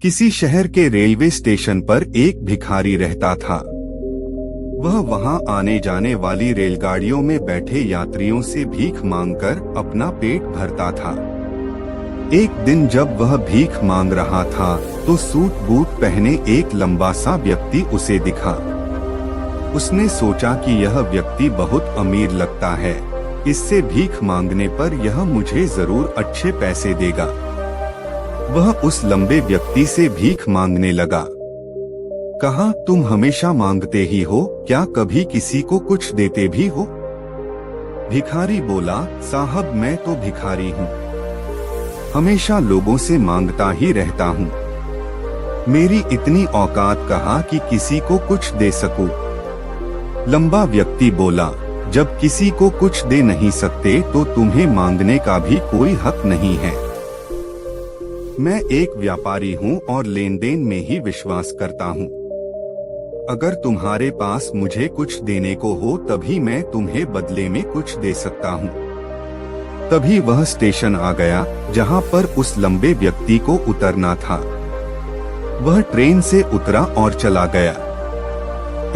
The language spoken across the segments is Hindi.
किसी शहर के रेलवे स्टेशन पर एक भिखारी रहता था। वह वहां आने जाने वाली रेलगाड़ियों में बैठे यात्रियों से भीख मांगकर अपना पेट भरता था। एक दिन जब वह भीख मांग रहा था तो सूट बूट पहने एक लंबा सा व्यक्ति उसे दिखा। उसने सोचा कि यह व्यक्ति बहुत अमीर लगता है, इससे भीख मांगने पर यह मुझे जरूर अच्छे पैसे देगा। वह उस लंबे व्यक्ति से भीख मांगने लगा। कहा, तुम हमेशा मांगते ही हो, क्या कभी किसी को कुछ देते भी हो? भिखारी बोला, साहब मैं तो भिखारी हूँ, हमेशा लोगों से मांगता ही रहता हूँ। मेरी इतनी औकात कहाँ कि किसी को कुछ दे सकूं। लंबा व्यक्ति बोला, जब किसी को कुछ दे नहीं सकते तो तुम्हें मांगने का भी कोई हक नहीं है। मैं एक व्यापारी हूँ और लेन देन में ही विश्वास करता हूँ। अगर तुम्हारे पास मुझे कुछ देने को हो तभी मैं तुम्हें बदले में कुछ दे सकता हूँ। तभी वह स्टेशन आ गया जहाँ पर उस लंबे व्यक्ति को उतरना था। वह ट्रेन से उतरा और चला गया।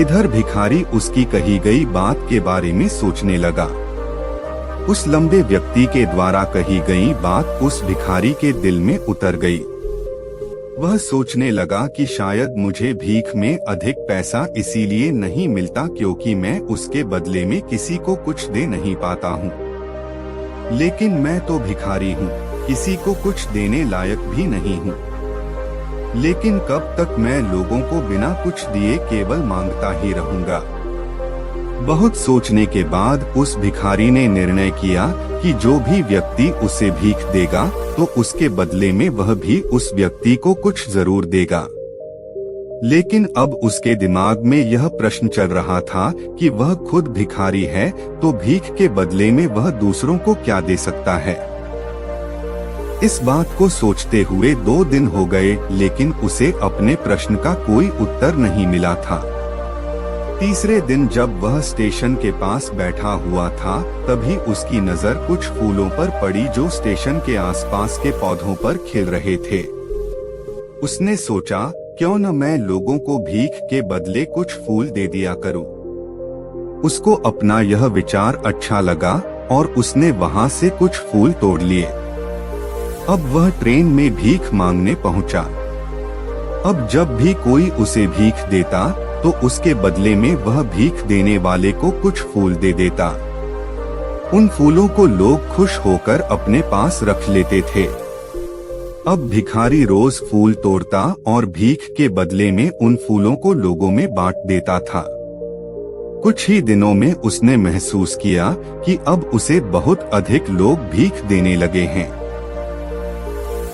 इधर भिखारी उसकी कही गई बात के बारे में सोचने लगा। उस लंबे व्यक्ति के द्वारा कही गई बात उस भिखारी के दिल में उतर गई। वह सोचने लगा कि शायद मुझे भीख में अधिक पैसा इसीलिए नहीं मिलता क्योंकि मैं उसके बदले में किसी को कुछ दे नहीं पाता हूँ। लेकिन मैं तो भिखारी हूँ, किसी को कुछ देने लायक भी नहीं हूँ। लेकिन कब तक मैं लोगों को बिना कुछ दिए केवल मांगता ही रहूंगा। बहुत सोचने के बाद उस भिखारी ने निर्णय किया कि जो भी व्यक्ति उसे भीख देगा तो उसके बदले में वह भी उस व्यक्ति को कुछ जरूर देगा। लेकिन अब उसके दिमाग में यह प्रश्न चल रहा था कि वह खुद भिखारी है तो भीख के बदले में वह दूसरों को क्या दे सकता है। इस बात को सोचते हुए 2 दिन हो गए, लेकिन उसे अपने प्रश्न का कोई उत्तर नहीं मिला था। तीसरे दिन जब वह स्टेशन के पास बैठा हुआ था तभी उसकी नजर कुछ फूलों पर पड़ी जो स्टेशन के आसपास के पौधों पर खिल रहे थे। उसने सोचा, क्यों न मैं लोगों को भीख के बदले कुछ फूल दे दिया करूं। उसको अपना यह विचार अच्छा लगा और उसने वहां से कुछ फूल तोड़ लिए। अब वह ट्रेन में भीख मांगने पहुंचा। अब जब भी कोई उसे भीख देता तो उसके बदले में वह भीख देने वाले को कुछ फूल दे देता। उन फूलों को लोग खुश होकर अपने पास रख लेते थे। अब भिखारी रोज फूल तोड़ता और भीख के बदले में उन फूलों को लोगों में बांट देता था। कुछ ही दिनों में उसने महसूस किया कि अब उसे बहुत अधिक लोग भीख देने लगे हैं।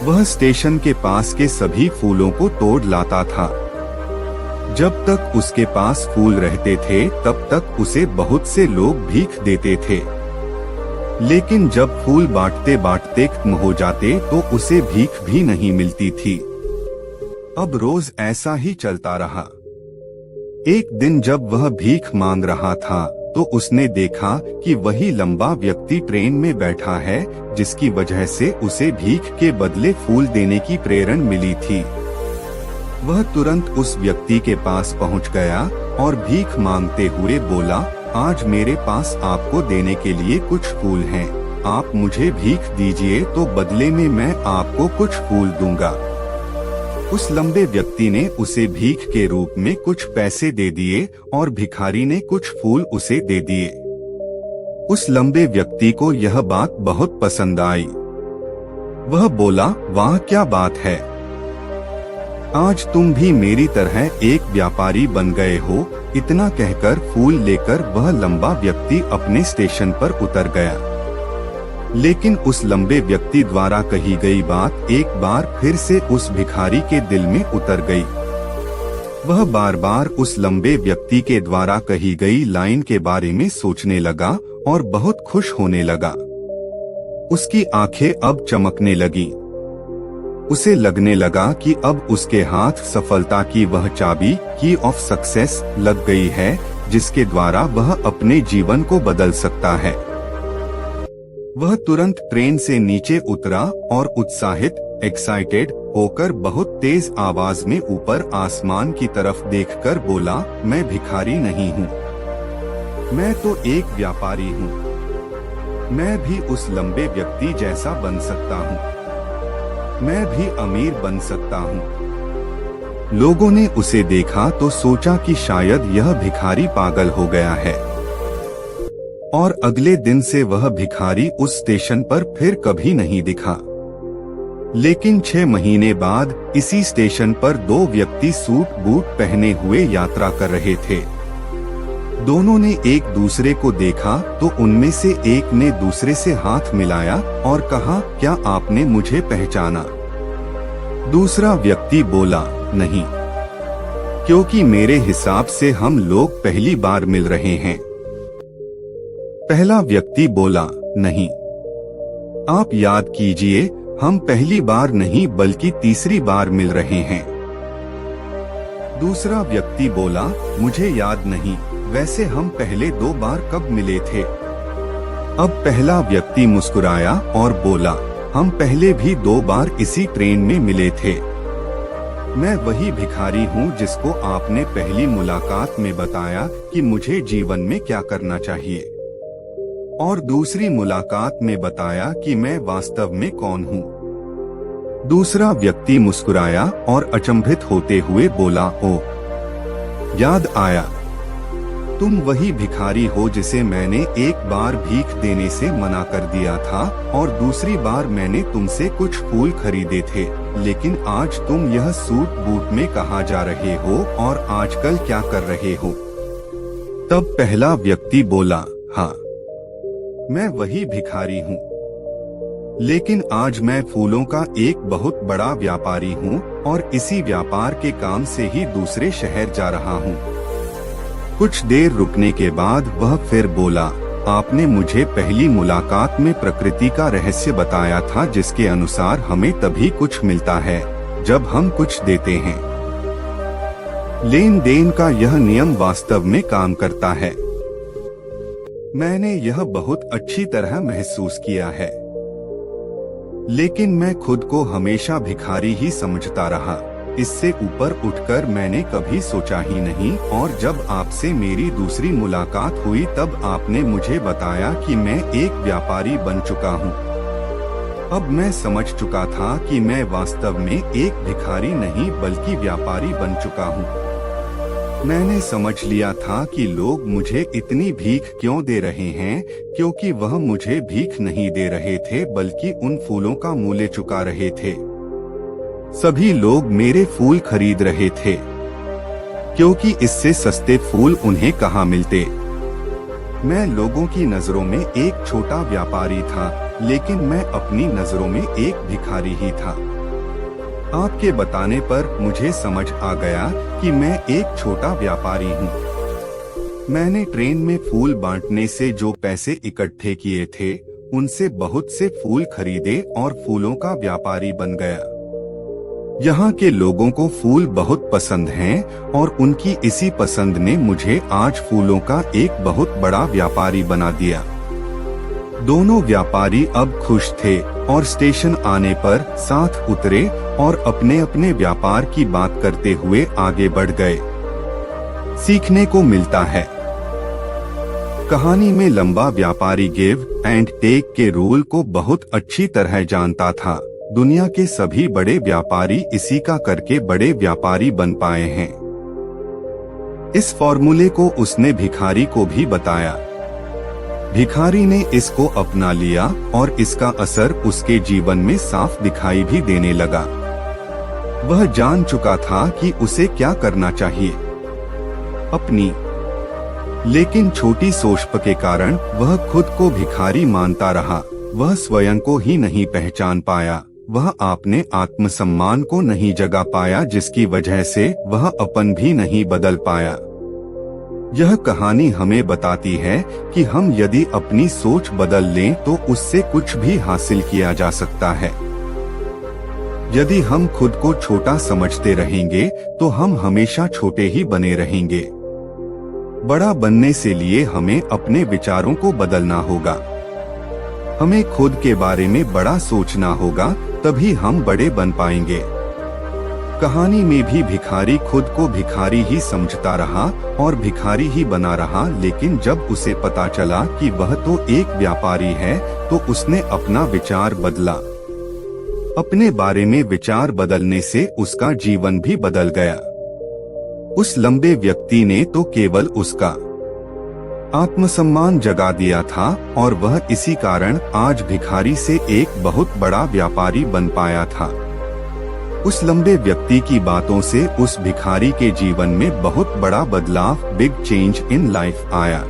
वह स्टेशन के पास के सभी फूलों को तोड़ लाता था। जब तक उसके पास फूल रहते थे तब तक उसे बहुत से लोग भीख देते थे। लेकिन जब फूल बांटते बांटते खत्म हो जाते तो उसे भीख भी नहीं मिलती थी। अब रोज ऐसा ही चलता रहा। एक दिन जब वह भीख मांग रहा था तो उसने देखा कि वही लंबा व्यक्ति ट्रेन में बैठा है जिसकी वजह से उसे भीख के बदले फूल देने की प्रेरणा मिली थी। वह तुरंत उस व्यक्ति के पास पहुंच गया और भीख मांगते हुए बोला, आज मेरे पास आपको देने के लिए कुछ फूल हैं। आप मुझे भीख दीजिए तो बदले में मैं आपको कुछ फूल दूंगा। उस लंबे व्यक्ति ने उसे भीख के रूप में कुछ पैसे दे दिए और भिखारी ने कुछ फूल उसे दे दिए। उस लंबे व्यक्ति को यह बात बहुत पसंद आई। वह बोला, वाह क्या बात है, आज तुम भी मेरी तरह एक व्यापारी बन गए हो। इतना कहकर फूल लेकर वह लंबा व्यक्ति अपने स्टेशन पर उतर गया। लेकिन उस लंबे व्यक्ति द्वारा कही गई बात एक बार फिर से उस भिखारी के दिल में उतर गई। वह बार बार उस लंबे व्यक्ति के द्वारा कही गई लाइन के बारे में सोचने लगा और बहुत खुश होने लगा। उसकी आंखें अब चमकने लगी। उसे लगने लगा कि अब उसके हाथ सफलता की वह चाबी की ऑफ सक्सेस लग गई है जिसके द्वारा वह अपने जीवन को बदल सकता है। वह तुरंत ट्रेन से नीचे उतरा और उत्साहित एक्साइटेड होकर बहुत तेज आवाज में ऊपर आसमान की तरफ देखकर बोला, मैं भिखारी नहीं हूँ, मैं तो एक व्यापारी हूँ। मैं भी उस लंबे व्यक्ति जैसा बन सकता हूँ, मैं भी अमीर बन सकता हूँ। लोगों ने उसे देखा तो सोचा कि शायद यह भिखारी पागल हो गया है, और अगले दिन से वह भिखारी उस स्टेशन पर फिर कभी नहीं दिखा। लेकिन 6 महीने बाद इसी स्टेशन पर 2 व्यक्ति सूट बूट पहने हुए यात्रा कर रहे थे। दोनों ने एक दूसरे को देखा तो उनमें से एक ने दूसरे से हाथ मिलाया और कहा, क्या आपने मुझे पहचाना? दूसरा व्यक्ति बोला, नहीं, क्योंकि मेरे हिसाब से हम लोग पहली बार मिल रहे हैं। पहला व्यक्ति बोला, नहीं, आप याद कीजिए, हम पहली बार नहीं बल्कि तीसरी बार मिल रहे हैं। दूसरा व्यक्ति बोला, मुझे याद नहीं, वैसे हम पहले 2 बार कब मिले थे? अब पहला व्यक्ति मुस्कुराया और बोला, हम पहले भी 2 बार इसी ट्रेन में मिले थे। मैं वही भिखारी हूँ जिसको आपने पहली मुलाकात में बताया कि मुझे जीवन में क्या करना चाहिए, और दूसरी मुलाकात में बताया कि मैं वास्तव में कौन हूँ। दूसरा व्यक्ति मुस्कुराया और अचंभित होते हुए बोला, ओ, याद आया, तुम वही भिखारी हो जिसे मैंने एक बार भीख देने से मना कर दिया था और दूसरी बार मैंने तुमसे कुछ फूल खरीदे थे, लेकिन आज तुम यह सूट बूट में कहाँ जा रहे हो और आजकल क्या कर रहे हो? तब पहला व्यक्ति बोला, हाँ, मैं वही भिखारी हूँ, लेकिन आज मैं फूलों का एक बहुत बड़ा व्यापारी हूँ और इसी व्यापार के काम से ही दूसरे शहर जा रहा हूँ। कुछ देर रुकने के बाद वह फिर बोला, आपने मुझे पहली मुलाकात में प्रकृति का रहस्य बताया था जिसके अनुसार हमें तभी कुछ मिलता है जब हम कुछ देते हैं। लेन देन का यह नियम वास्तव में काम करता है। मैंने यह बहुत अच्छी तरह महसूस किया है, लेकिन मैं खुद को हमेशा भिखारी ही समझता रहा। इससे ऊपर उठकर मैंने कभी सोचा ही नहीं, और जब आपसे मेरी दूसरी मुलाकात हुई तब आपने मुझे बताया कि मैं एक व्यापारी बन चुका हूँ। अब मैं समझ चुका था कि मैं वास्तव में एक भिखारी नहीं बल्कि व्यापारी बन चुका हूँ। मैंने समझ लिया था कि लोग मुझे इतनी भीख क्यों दे रहे हैं, क्योंकि वह मुझे भीख नहीं दे रहे थे बल्कि उन फूलों का मूल्य चुका रहे थे। सभी लोग मेरे फूल खरीद रहे थे, क्योंकि इससे सस्ते फूल उन्हें कहाँ मिलते। मैं लोगों की नजरों में एक छोटा व्यापारी था, लेकिन मैं अपनी नजरों में एक भिखारी ही था। आपके बताने पर मुझे समझ आ गया कि मैं एक छोटा व्यापारी हूँ। मैंने ट्रेन में फूल बांटने से जो पैसे इकट्ठे किए थे, उनसे बहुत से फूल खरीदे और फूलों का व्यापारी बन गया। यहाँ के लोगों को फूल बहुत पसंद हैं और उनकी इसी पसंद ने मुझे आज फूलों का एक बहुत बड़ा व्यापारी बना दिया। दोनों व्यापारी अब खुश थे और स्टेशन आने पर साथ उतरे और अपने अपने व्यापार की बात करते हुए आगे बढ़ गए। सीखने को मिलता है। कहानी में लंबा व्यापारी गिव एंड टेक के रूल को बहुत अच्छी तरह जानता था। दुनिया के सभी बड़े व्यापारी इसी का करके बड़े व्यापारी बन पाए हैं। इस फॉर्मूले को उसने भिखारी को भी बताया। भिखारी ने इसको अपना लिया और इसका असर उसके जीवन में साफ दिखाई भी देने लगा। वह जान चुका था कि उसे क्या करना चाहिए। अपनी लेकिन छोटी सोच के कारण वह खुद को भिखारी मानता रहा। वह स्वयं को ही नहीं पहचान पाया। वह अपने आत्मसम्मान को नहीं जगा पाया, जिसकी वजह से वह अपन भी नहीं बदल पाया। यह कहानी हमें बताती है कि हम यदि अपनी सोच बदल लें तो उससे कुछ भी हासिल किया जा सकता है। यदि हम खुद को छोटा समझते रहेंगे तो हम हमेशा छोटे ही बने रहेंगे। बड़ा बनने से लिए हमें अपने विचारों को बदलना होगा। हमें खुद के बारे में बड़ा सोचना होगा, तभी हम बड़े बन पाएंगे। कहानी में भी भिखारी खुद को भिखारी ही समझता रहा और भिखारी ही बना रहा, लेकिन जब उसे पता चला कि वह तो एक व्यापारी है, तो उसने अपना विचार बदला। अपने बारे में विचार बदलने से उसका जीवन भी बदल गया। उस लंबे व्यक्ति ने तो केवल उसका आत्मसम्मान जगा दिया था और वह इसी कारण आज भिखारी से एक बहुत बड़ा व्यापारी बन पाया था। उस लंबे व्यक्ति की बातों से उस भिखारी के जीवन में बहुत बड़ा बदलाव, बिग चेंज इन लाइफ आया।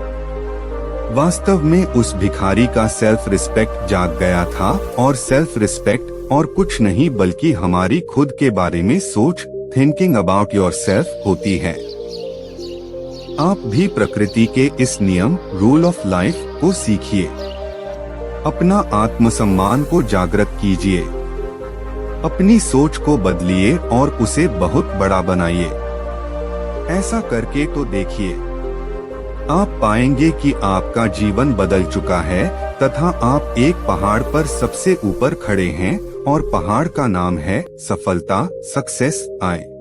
वास्तव में उस भिखारी का सेल्फ रिस्पेक्ट जाग गया था, और सेल्फ रिस्पेक्ट और कुछ नहीं बल्कि हमारी खुद के बारे में सोच, थिंकिंग अबाउट योरसेल्फ होती है। आप भी प्रकृति के इस नियम, रूल ऑफ लाइफ को सीखिए। अपना आत्मसम्मान को जागृत कीजिए, अपनी सोच को बदलिए और उसे बहुत बड़ा बनाइए। ऐसा करके तो देखिए, आप पाएंगे कि आपका जीवन बदल चुका है तथा आप एक पहाड़ पर सबसे ऊपर खड़े हैं और पहाड़ का नाम है सफलता, सक्सेस। आए